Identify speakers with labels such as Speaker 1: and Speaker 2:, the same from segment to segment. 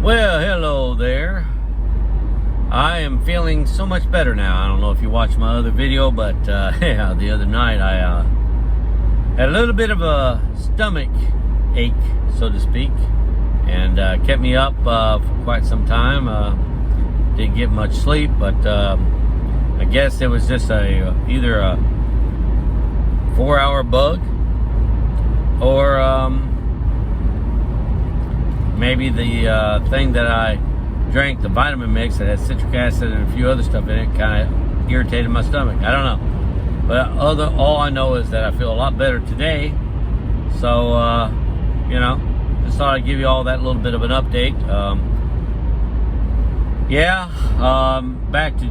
Speaker 1: Well, hello there. I am feeling so much better now. I don't know if you watched my other video, but yeah, the other night I had a little bit of a stomach ache, so to speak, and kept me up for quite some time. Didn't get much sleep, but I guess it was just either a 4-hour bug or maybe the thing that I drank, the vitamin mix that had citric acid and a few other stuff in it, kind of irritated my stomach. I don't know. But all I know is that I feel a lot better today. So, just thought I'd give you all that little bit of an update. Back to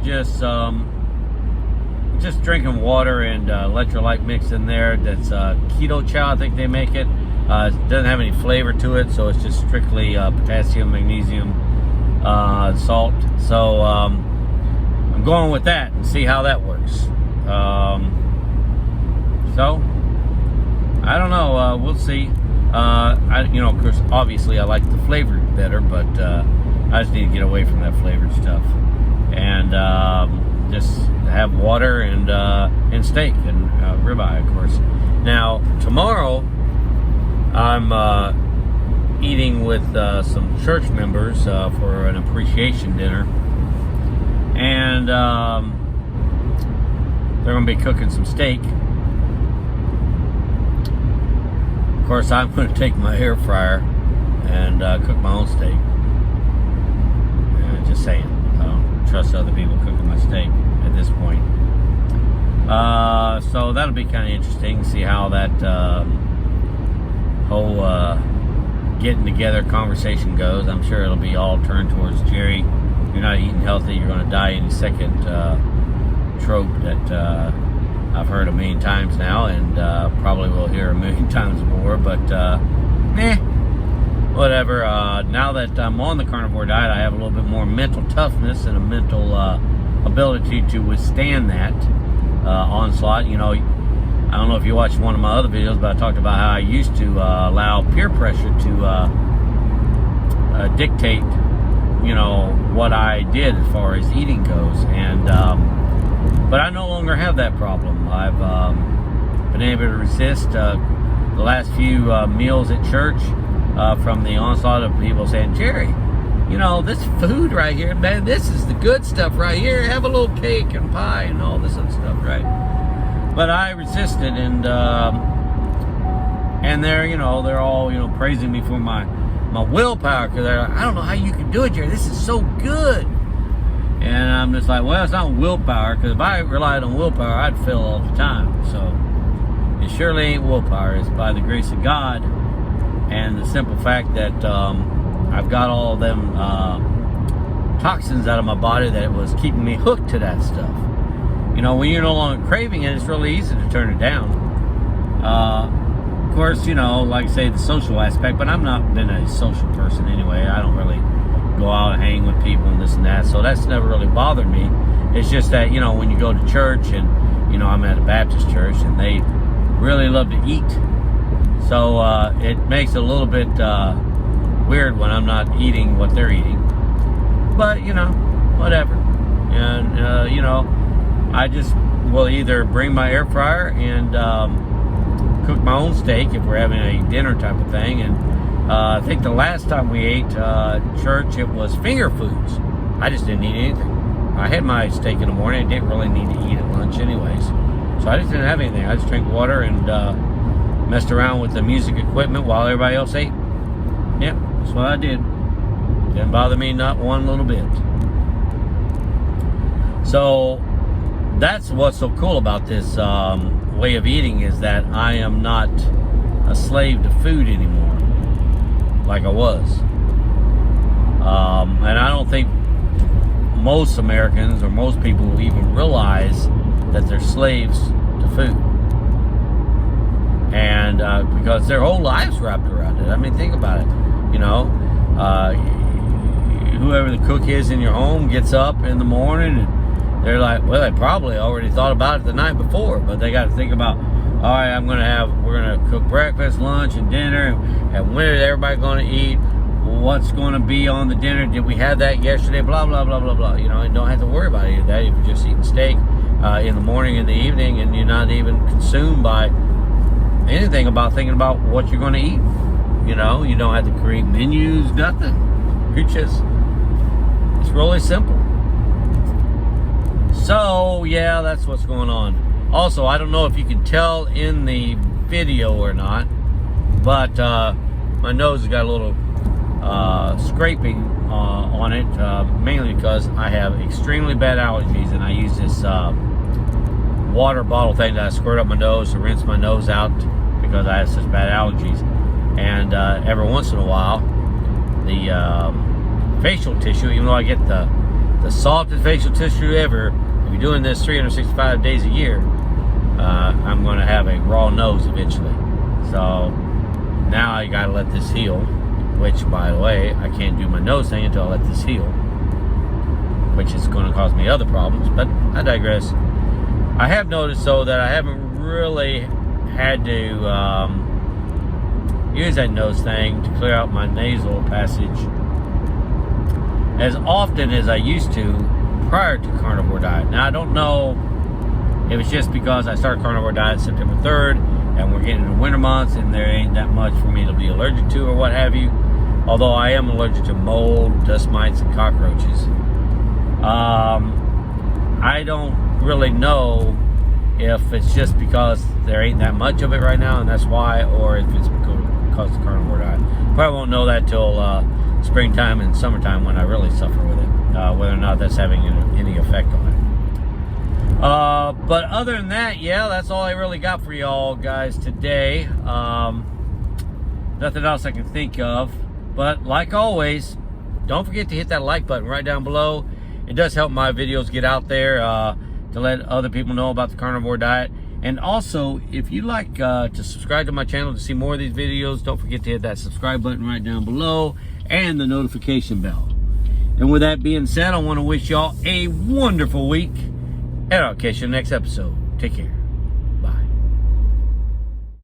Speaker 1: just drinking water and electrolyte mix in there. That's keto chow, I think they make it. It doesn't have any flavor to it, so it's just strictly potassium, magnesium, salt. So I'm going with that and see how that works. So I don't know. We'll see. Of course, obviously I like the flavored better, but I just need to get away from that flavored stuff and just have water and steak and ribeye, of course. Now tomorrow, I'm eating with some church members for an appreciation dinner, and they're going to be cooking some steak. Of course, I'm going to take my air fryer and cook my own steak. Just saying, I don't trust other people cooking my steak at this point. So that'll be kind of interesting to see how that whole getting together conversation goes. I'm sure it'll be all turned towards Jerry. You're not eating healthy, you're going to die any second trope that I've heard a million times now, and probably will hear a million times more, but whatever. Now that I'm on the carnivore diet, I have a little bit more mental toughness and a mental ability to withstand that onslaught. I don't know if you watched one of my other videos, but I talked about how I used to allow peer pressure to dictate, what I did as far as eating goes. And but I no longer have that problem. I've been able to resist the last few meals at church from the onslaught of people saying, Jerry, this food right here, man, this is the good stuff right here. Have a little cake and pie and all this other stuff, right? But I resisted, and they're all praising me for my willpower, because I don't know how you can do it, Jerry. This is so good. And I'm just like, well, it's not willpower, because if I relied on willpower, I'd fail all the time. So it surely ain't willpower. It's by the grace of God and the simple fact that I've got all of them toxins out of my body that was keeping me hooked to that stuff. When you're no longer craving it, it's really easy to turn it down. Of course, like I say, the social aspect, but I've not been a social person anyway. I don't really go out and hang with people and this and that, so that's never really bothered me. It's just that, when you go to church, and, I'm at a Baptist church, and they really love to eat. So it makes it a little bit weird when I'm not eating what they're eating. But, whatever. And, I just will either bring my air fryer and cook my own steak if we're having a dinner type of thing. And I think the last time we ate church, it was finger foods. I just didn't eat anything. I had my steak in the morning. I didn't really need to eat at lunch anyways. So I just didn't have anything. I just drank water and messed around with the music equipment while everybody else ate. Yeah, that's what I did. Didn't bother me not one little bit. So that's what's so cool about this way of eating, is that I am not a slave to food anymore like I was. And I don't think most Americans or most people even realize that they're slaves to food. And because their whole lives wrapped around it. I mean, think about it. Whoever the cook is in your home gets up in the morning and they're like, well, they probably already thought about it the night before, but they got to think about, all right, we're going to cook breakfast, lunch, and dinner, and when is everybody going to eat? what's going to be on the dinner. Did we have that yesterday? Blah, blah, blah, blah, blah. You know, and don't have to worry about any of that if you're just eating steak in the morning and the evening, and you're not even consumed by anything about thinking about what you're going to eat. You know, you don't have to create menus, nothing. It's really simple. So, yeah, that's what's going on. Also, I don't know if you can tell in the video or not, but my nose has got a little scraping on it, mainly because I have extremely bad allergies, and I use this water bottle thing that I squirt up my nose to rinse my nose out because I have such bad allergies. And every once in a while, the facial tissue, even though I get the softest facial tissue ever, if you're doing this 365 days a year, I'm going to have a raw nose eventually. So now I got to let this heal, which, by the way, I can't do my nose thing until I let this heal, which is going to cause me other problems, but I digress. I have noticed, though, that I haven't really had to use that nose thing to clear out my nasal passage as often as I used to prior to Carnivore Diet. Now, I don't know if it's just because I started Carnivore Diet September 3rd and we're getting into winter months and there ain't that much for me to be allergic to or what have you, although I am allergic to mold, dust mites, and cockroaches. I don't really know if it's just because there ain't that much of it right now and that's why, or if it's because of the Carnivore Diet. Probably won't know that till springtime and summertime when I really suffer with it, whether or not that's having any effect on it. But other than that, yeah, that's all I really got for y'all guys today. Nothing else I can think of. But like always, don't forget to hit that like button right down below. It does help my videos get out there to let other people know about the Carnivore Diet. And also, if you'd like to subscribe to my channel to see more of these videos, don't forget to hit that subscribe button right down below and the notification bell. And with that being said, I want to wish y'all a wonderful week, and I'll catch you in the next episode. Take care.